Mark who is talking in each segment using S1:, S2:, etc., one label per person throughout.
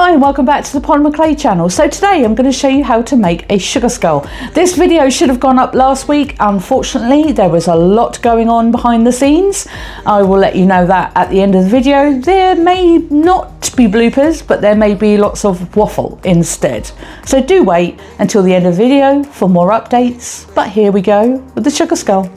S1: Hi and welcome back to the Polymer Clay channel. So today I'm going to show you how to make a sugar skull. This video should have gone up last week. Unfortunately, there was a lot going on behind the scenes. I will let you know that at the end of the video. There may not be bloopers, but there may be lots of waffle instead. So do wait until the end of the video for more updates. But here we go with the sugar skull.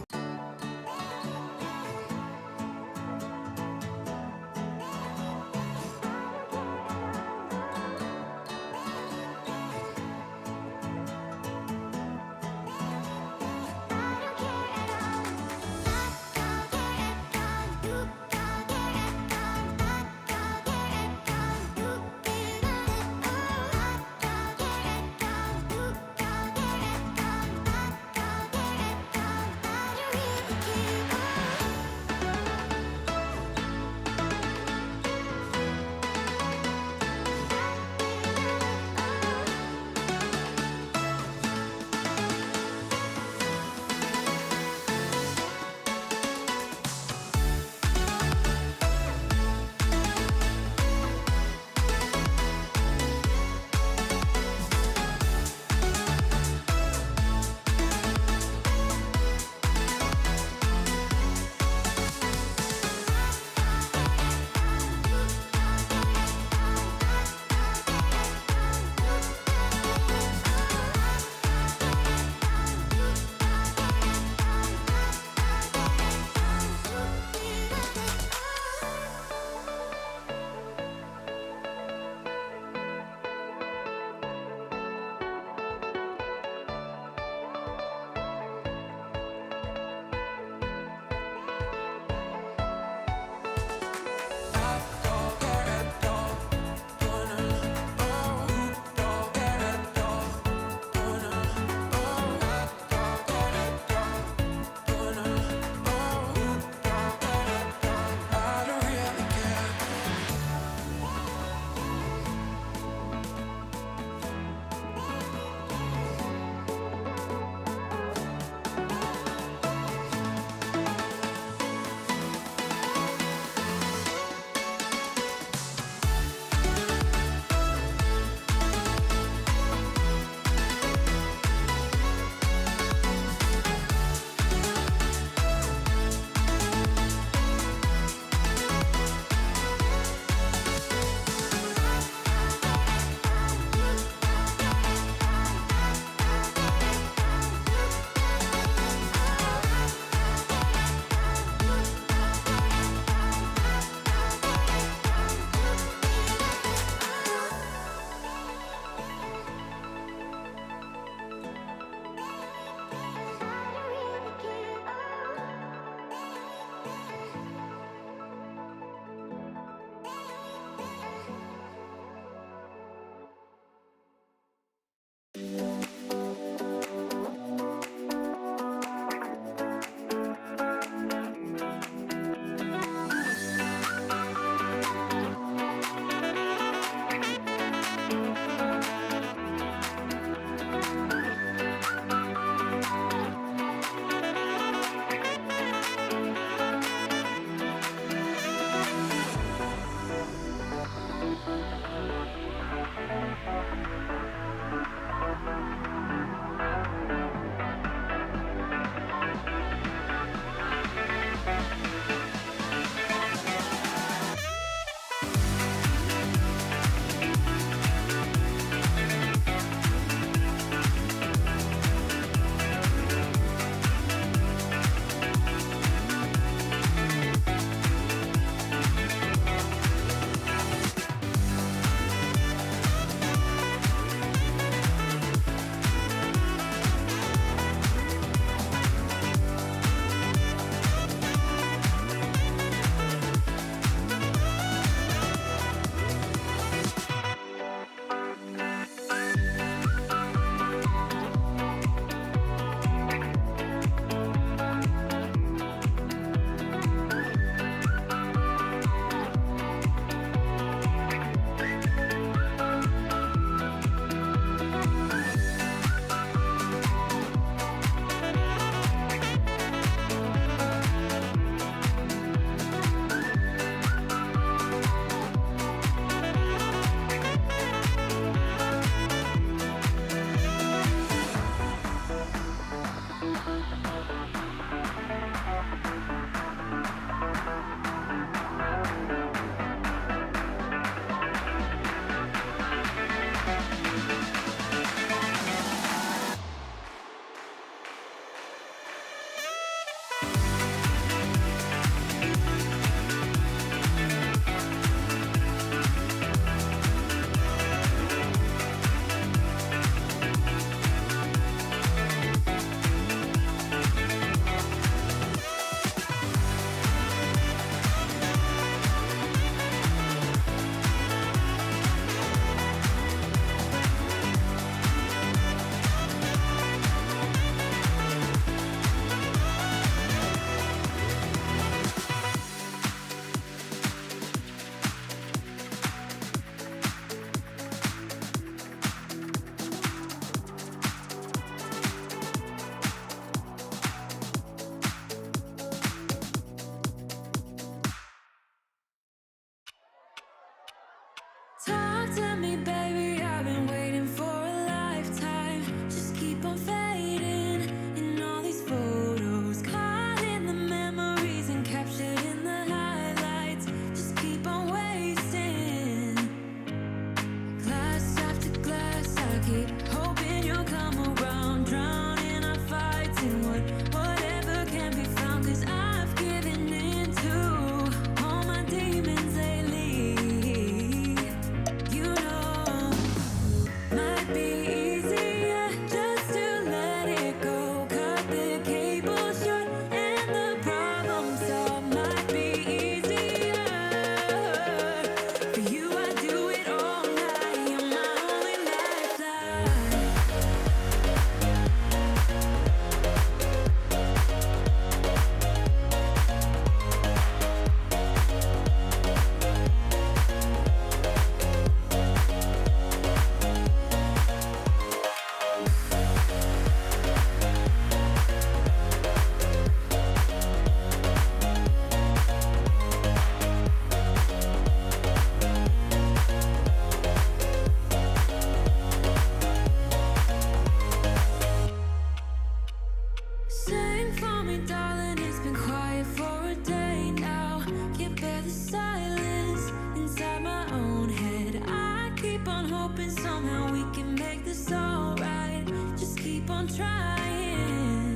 S2: hoping somehow we can make this alright. Just keep on trying.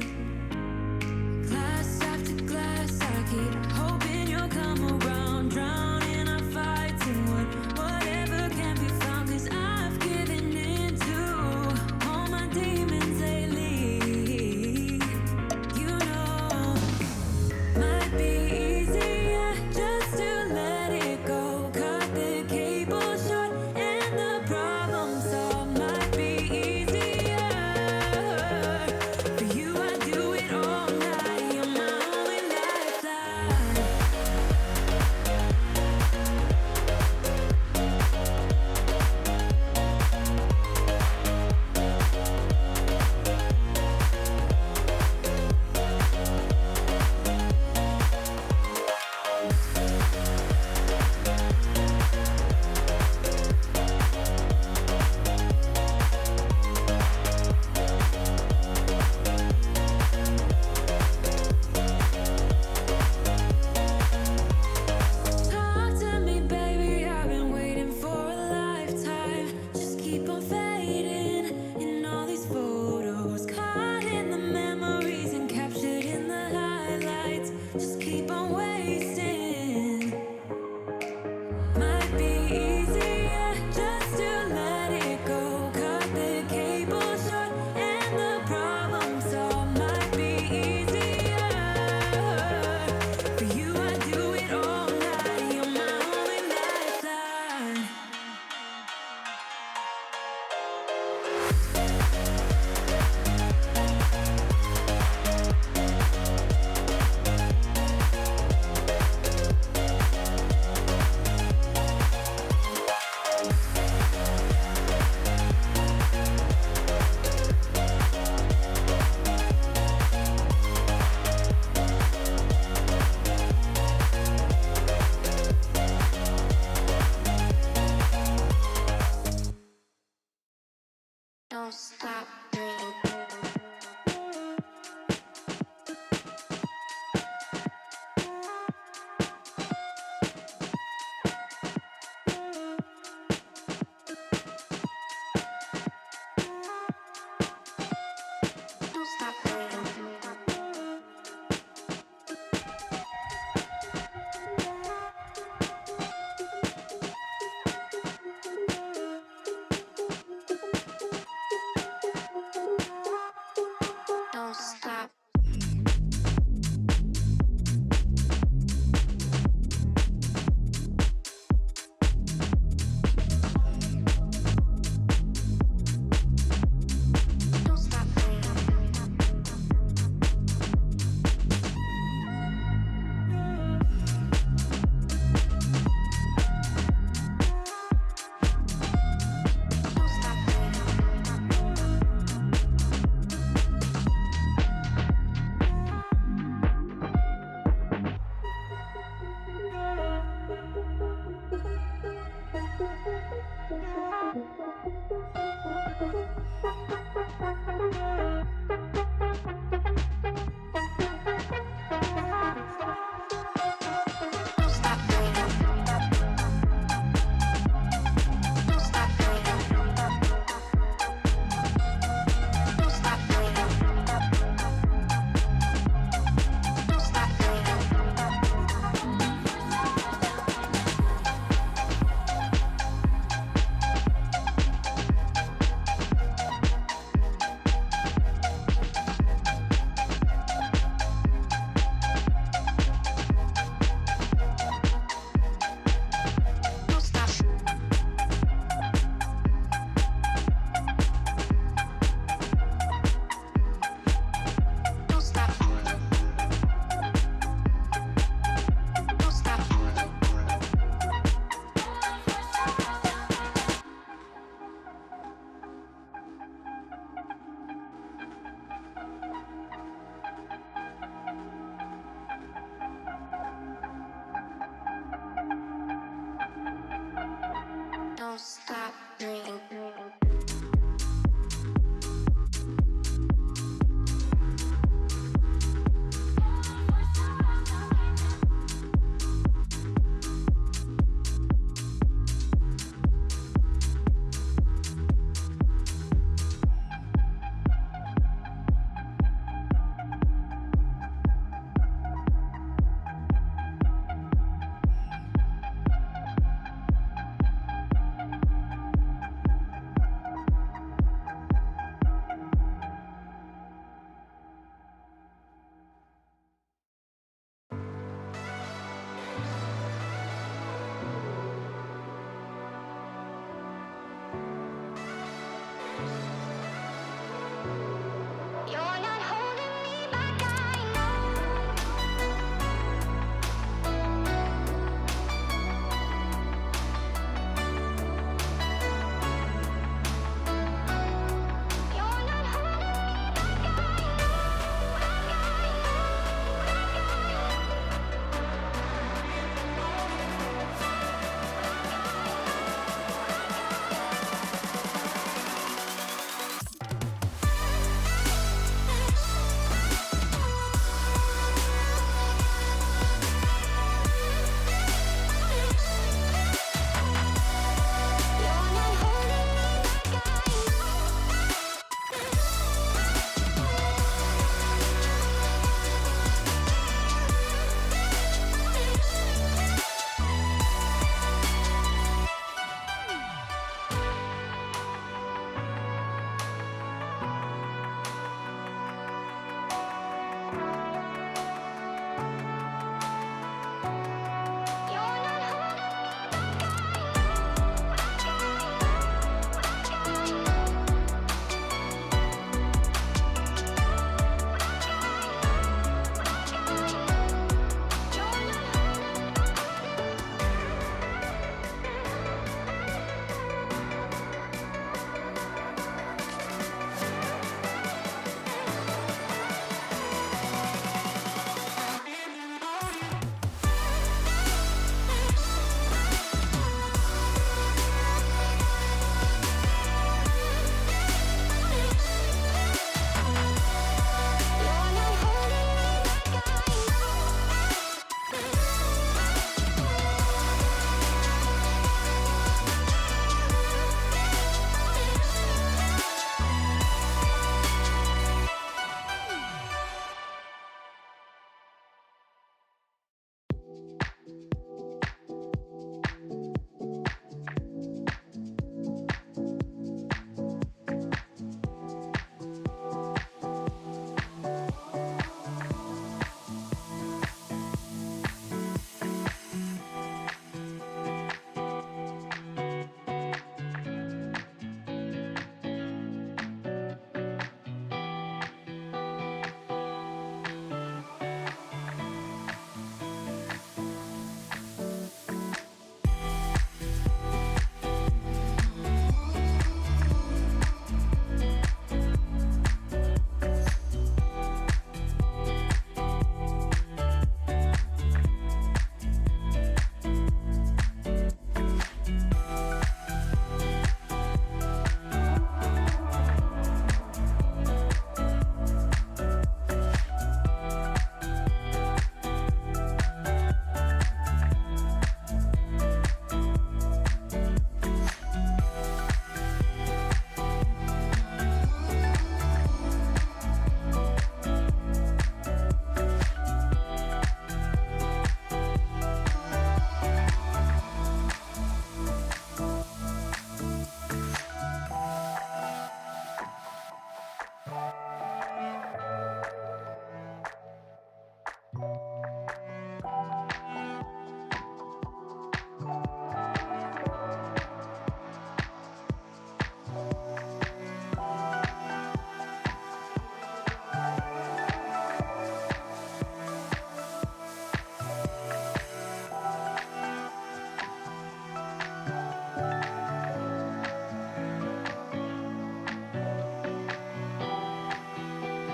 S2: Glass after glass, I keep hoping you'll come around. Drowning our fights and whatever can be found. 'Cause I've given in to all my demons lately. You know, might be easier just to let it go. Cut the cable short and the problem solved. Might be easier for you. I do it all night. You're my only lifeline. Talk to me, baby, I've been waiting for a lifetime. Just keep on fading in all these photos, caught in the memories and captured in the highlights. Just keep on wasting. Might be easier just to let it go. Cut the cable short and the problem solved. Might be easier for you. I do it all night. You're my only lifeline.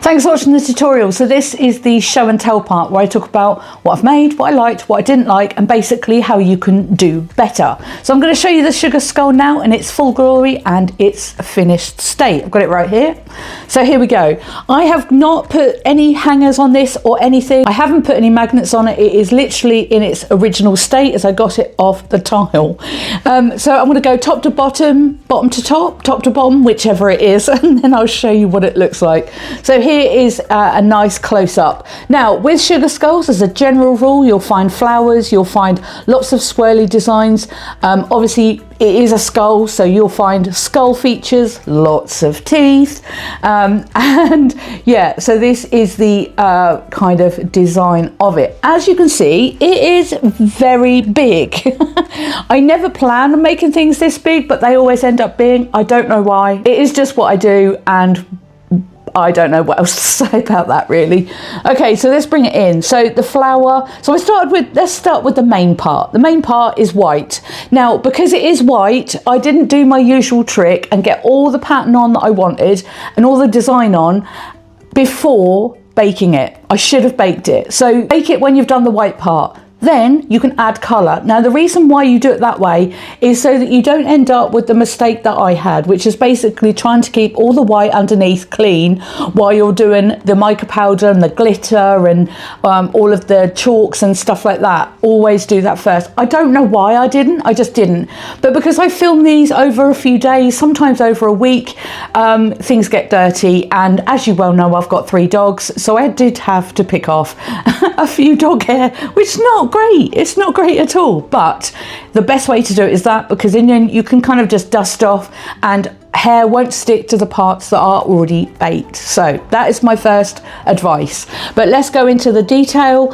S1: Thanks for watching the tutorial. So this is the show and tell part where I talk about what I've made, what I liked, what I didn't like, and basically how you can do better. So I'm going to show you the sugar skull now in its full glory and its finished state. I've got it right here. So here we go. I have not put any hangers on this or anything. I haven't put any magnets on it. It is literally in its original state as I got it off the tile. So I'm going to go top to bottom, bottom to top, top to bottom, whichever it is, and then I'll show you what it looks like. So here is a nice close-up. Now with sugar skulls, as a general rule, you'll find flowers, you'll find lots of swirly designs. Obviously it is a skull, so you'll find skull features, lots of teeth, and yeah, so this is the kind of design of it. As you can see, it is very big. I never plan on making things this big, but they always end up being. I don't know why. It is just what I do, and I don't know what else to say about that really. Okay, so let's bring it in. So the flower, so let's start with the main part. The main part is white. Now, because it is white, I didn't do my usual trick and get all the pattern on that I wanted and all the design on before baking it. I should have baked it. So bake it when you've done the white part. Then you can add colour. Now the reason why you do it that way is so that you don't end up with the mistake that I had, which is basically trying to keep all the white underneath clean while you're doing the mica powder and the glitter and all of the chalks and stuff like that. Always do that first. I don't know why I didn't, I just didn't. But because I film these over a few days, sometimes over a week, things get dirty, and as you well know, I've got 3 dogs, so I did have to pick off a few dog hair, which is not great. It's not great at all, but the best way to do it is that, because then you can kind of just dust off and hair won't stick to the parts that are already baked. So that is my first advice. But let's go into the detail.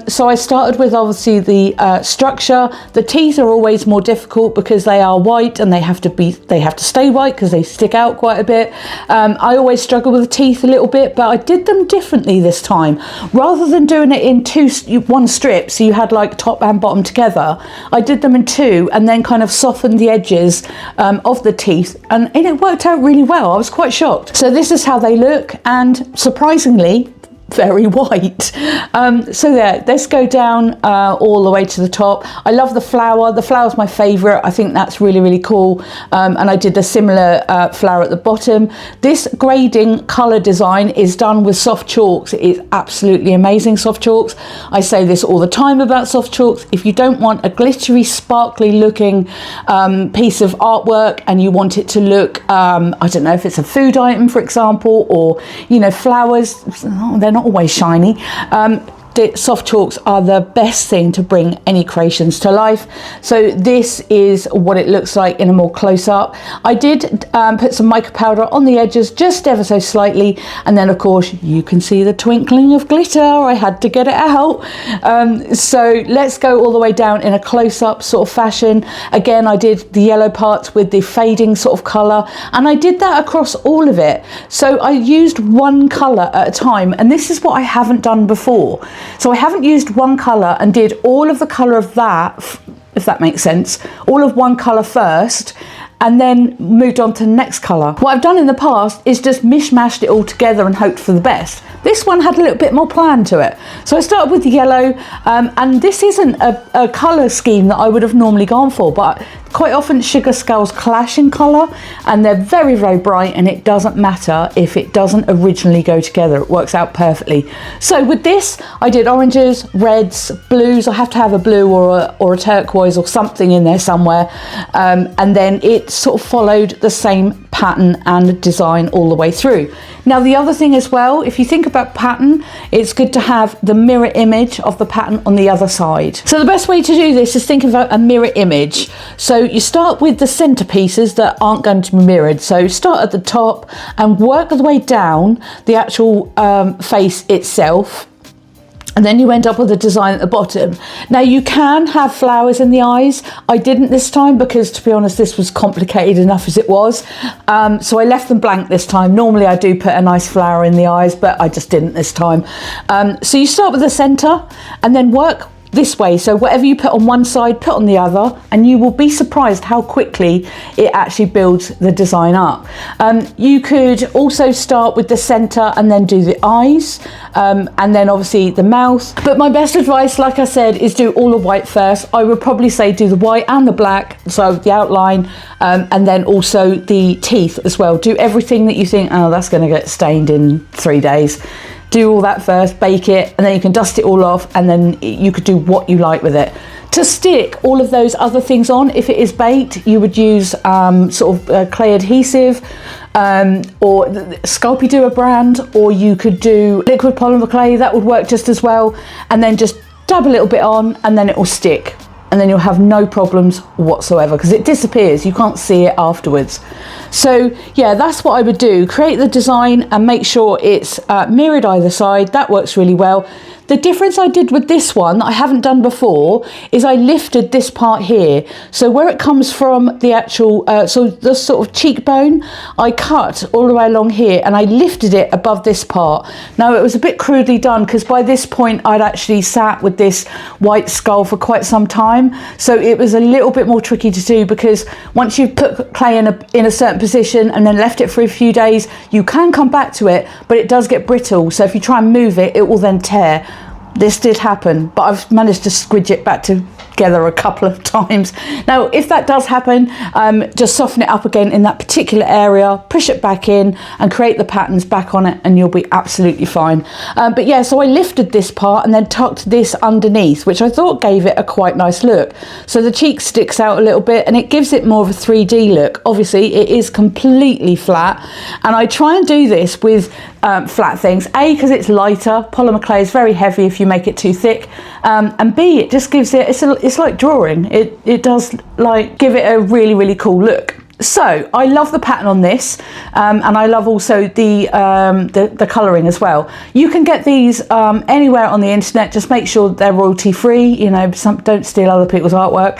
S1: So I started with obviously the structure. The teeth are always more difficult because they are white and they have to stay white because they stick out quite a bit. I always struggle with the teeth a little bit, but I did them differently this time. Rather than doing it in one strip, so you had like top and bottom together, I did them in 2 and then kind of softened the edges of the teeth, and it worked out really well. I was quite shocked. So this is how they look, and surprisingly very white. So there, let's go down all the way to the top. I love the flower. The flower's my favorite. I think that's really, really cool. And I did a similar flower at the bottom. This grading color design is done with soft chalks. It is absolutely amazing, soft chalks. I say this all the time about soft chalks. If you don't want a glittery, sparkly looking piece of artwork and you want it to look, I don't know if it's a food item, for example, or, you know, flowers, they're not always shiny. The soft chalks are the best thing to bring any creations to life. So this is what it looks like in a more close-up. I did put some mica powder on the edges just ever so slightly, and then of course you can see the twinkling of glitter. I had to get it out. So let's go all the way down in a close-up sort of fashion. Again, I did the yellow parts with the fading sort of colour, and I did that across all of it. So I used one colour at a time, and this is what I haven't done before. So I haven't used one colour and did all of the colour of that, if that makes sense, all of one colour first, and then moved on to the next colour. What I've done in the past is just mishmashed it all together and hoped for the best. This one had a little bit more plan to it. So I started with the yellow, and this isn't a colour scheme that I would have normally gone for, but quite often sugar skulls clash in colour and they're very, very bright, and it doesn't matter if it doesn't originally go together. It works out perfectly. So with this, I did oranges, reds, blues. I have to have a blue or a turquoise or something in there somewhere. And then it sort of followed the same pattern and design all the way through. Now the other thing as well, if you think about pattern, it's good to have the mirror image of the pattern on the other side. So the best way to do this is think about a mirror image. So you start with the centerpieces that aren't going to be mirrored. So start at the top and work the way down the actual face itself. And then you end up with a design at the bottom. Now you can have flowers in the eyes. I didn't this time because, to be honest, this was complicated enough as it was. So I left them blank this time. Normally I do put a nice flower in the eyes, but I just didn't this time. So you start with the center and then work this way. So whatever you put on one side, put on the other, and you will be surprised how quickly it actually builds the design up. You could also start with the center and then do the eyes, and then obviously the mouth. But my best advice, like I said, is do all the white first. I would probably say do the white and the black, so the outline, and then also the teeth as well. Do everything that you think, oh, that's going to get stained in 3 days. Do all that first, bake it, and then you can dust it all off, and then you could do what you like with it. To stick all of those other things on, if it is baked, you would use sort of clay adhesive, or Sculpey brand, or you could do liquid polymer clay. That would work just as well. And then just dab a little bit on, and then it will stick. And then you'll have no problems whatsoever because it disappears. You can't see it afterwards. So yeah, that's what I would do. Create the design and make sure it's mirrored either side. That works really well. The difference I did with this one that I haven't done before is I lifted this part here. So where it comes from, the actual, so the sort of cheekbone, I cut all the way along here and I lifted it above this part. Now it was a bit crudely done because by this point I'd actually sat with this white skull for quite some time. So it was a little bit more tricky to do because once you've put clay in a certain position and then left it for a few days, you can come back to it, but it does get brittle. So if you try and move it, it will then tear. This did happen, but I've managed to squidge it back together a couple of times. Now, if that does happen, just soften it up again in that particular area, push it back in and create the patterns back on it and you'll be absolutely fine. But yeah, so I lifted this part and then tucked this underneath, which I thought gave it a quite nice look. So the cheek sticks out a little bit and it gives it more of a 3D look. Obviously, it is completely flat. And I try and do this with flat things. A, because it's lighter. Polymer clay is very heavy if you make it too thick. And B, it just gives it, it's like drawing. It does like give it a really, really cool look. So I love the pattern on this, and I love also the colouring as well. You can get these anywhere on the internet. Just make sure they're royalty free. You know, don't steal other people's artwork.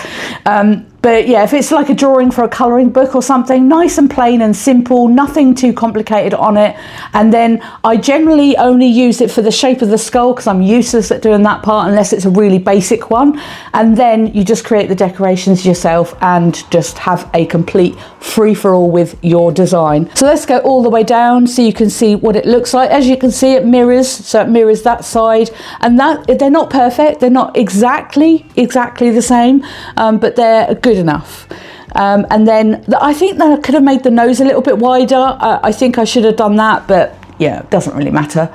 S1: But yeah, if it's like a drawing for a colouring book or something, nice and plain and simple, nothing too complicated on it. And then I generally only use it for the shape of the skull because I'm useless at doing that part unless it's a really basic one. And then you just create the decorations yourself and just have a complete free-for-all with your design. So let's go all the way down so you can see what it looks like. As you can see, it mirrors, so it mirrors that side. And that they're not perfect, they're not exactly the same, but they're good enough. And then I think that I could have made the nose a little bit wider. I think I should have done that, but yeah, it doesn't really matter.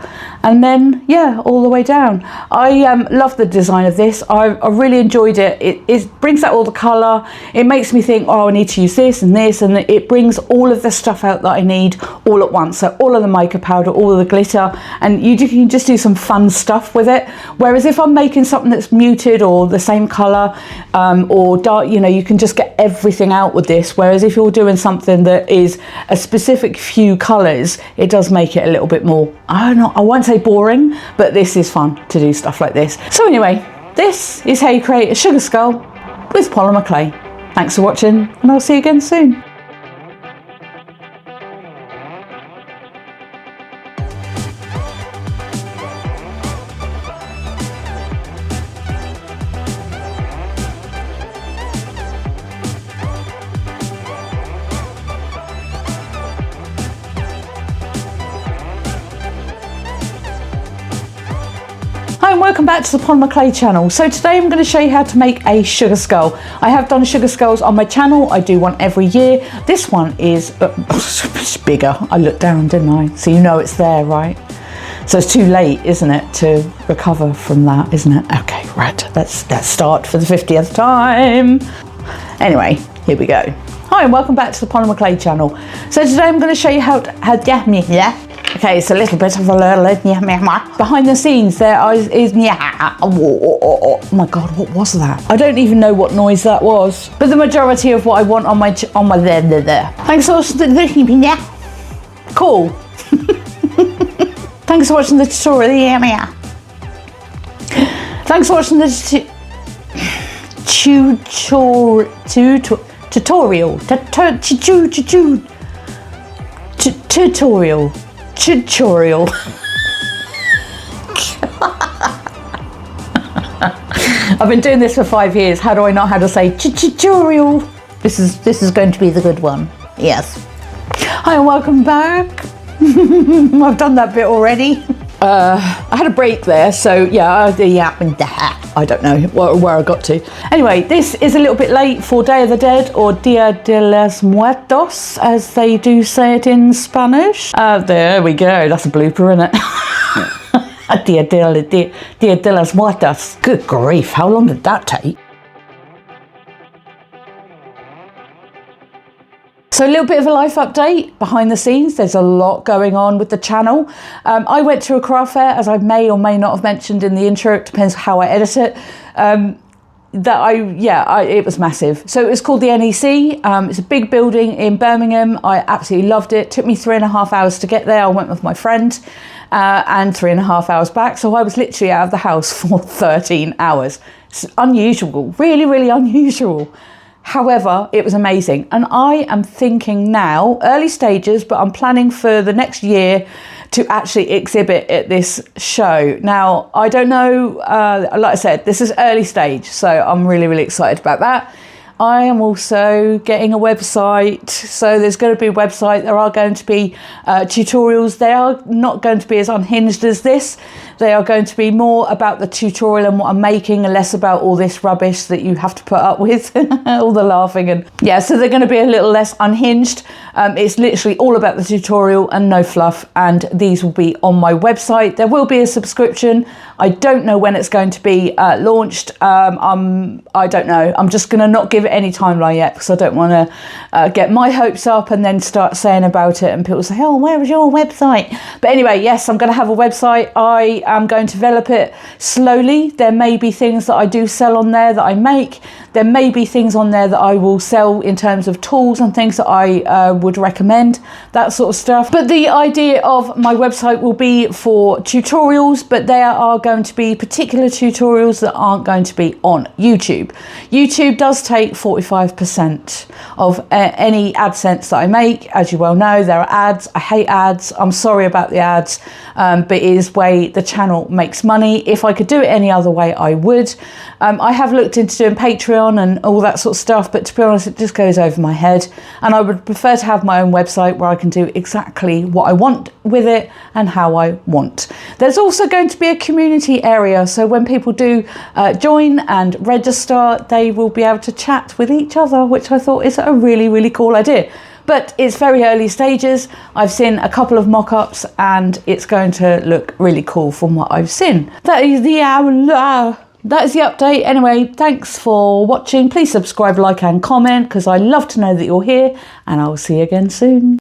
S1: And then yeah, all the way down. I love the design of this. I really enjoyed it. It brings out all the colour. It makes me think, oh, I need to use this, and it brings all of the stuff out that I need all at once. So all of the mica powder, all of the glitter, and you can just do some fun stuff with it. Whereas if I'm making something that's muted or the same colour or dark, you know, you can just get everything out with this. Whereas if you're doing something that is a specific few colours, it does make it a little bit more, I don't know, I won't say boring, but this is fun to do stuff like this. So anyway, this is how you create a sugar skull with polymer clay. Thanks for watching, and I'll see you again soon. Hi and welcome back to the Polymer Clay channel. So today I'm going to show you how to make a sugar skull. I have done sugar skulls on my channel. I do one every year. This one is it's bigger. I looked down, didn't I? So you know it's there, right? So it's too late, isn't it, to recover from that, isn't it? Okay, right. Let's start for the 50th time. Anyway, here we go. Hi and welcome back to the Polymer Clay channel. So today I'm going to show you how okay, it's a little bit of a behind the scenes. There is oh my god, what was that? I don't even know what noise that was. But the majority of what I want on my there. Thanks for watching. Cool. Thanks for watching the tutorial. Thanks for watching the tutorial. I've been doing this for 5 years. How do I not know how to say tutorial? This is going to be the good one. Yes. Hi and welcome back. I've done that bit already. I had a break there, so yeah, I don't know where I got to. Anyway, this is a little bit late for Day of the Dead, or Dia de los Muertos, as they do say it in Spanish. There we go, that's a blooper, isn't it? Dia de los Muertos. Good grief, how long did that take? So a little bit of a life update behind the scenes. There's a lot going on with the channel. I went to a craft fair, as I may or may not have mentioned in the intro. It depends how I edit it. It was massive. So it was called the NEC. It's a big building in Birmingham. I absolutely loved it. Took me 3.5 hours to get there. I went with my friend and 3.5 hours back. So I was literally out of the house for 13 hours. It's unusual, really, really unusual. However, it was amazing. And I am thinking now, early stages, but I'm planning for the next year to actually exhibit at this show. Now, I don't know, like I said, this is early stage, so I'm really, really excited about that. I am also getting a website, so there's going to be a website. There are going to be tutorials. They are not going to be as unhinged as this. They are going to be more about the tutorial and what I'm making, and less about all this rubbish that you have to put up with, all the laughing. And yeah, so they're going to be a little less unhinged. It's literally all about the tutorial and no fluff, and these will be on my website. There will be a subscription. I don't know when it's going to be launched. I don't know. I'm just going to not give it any timeline yet, because I don't want to get my hopes up and then start saying about it and people say, oh, where is your website? But anyway, yes, I'm going to have a website. I am going to develop it slowly. There may be things that I do sell on there that I make. There may be things on there that I will sell in terms of tools and things that I would recommend, that sort of stuff. But the idea of my website will be for tutorials, but there are going to be particular tutorials that aren't going to be on YouTube. YouTube does take 45% of any AdSense that I make. As you well know, there are ads. I hate ads. I'm sorry about the ads, but it is the way the channel makes money. If I could do it any other way, I would. I have looked into doing Patreon and all that sort of stuff, but to be honest, it just goes over my head. And I would prefer to have my own website where I can do exactly what I want with it and how I want. There's also going to be a community area, so when people do join and register, they will be able to chat with each other, which I thought is a really, really cool idea. But it's very early stages. I've seen a couple of mock-ups and it's going to look really cool from what I've seen. That is the update. Anyway, thanks for watching. Please subscribe, like and comment, because I love to know that you're here, and I'll see you again soon.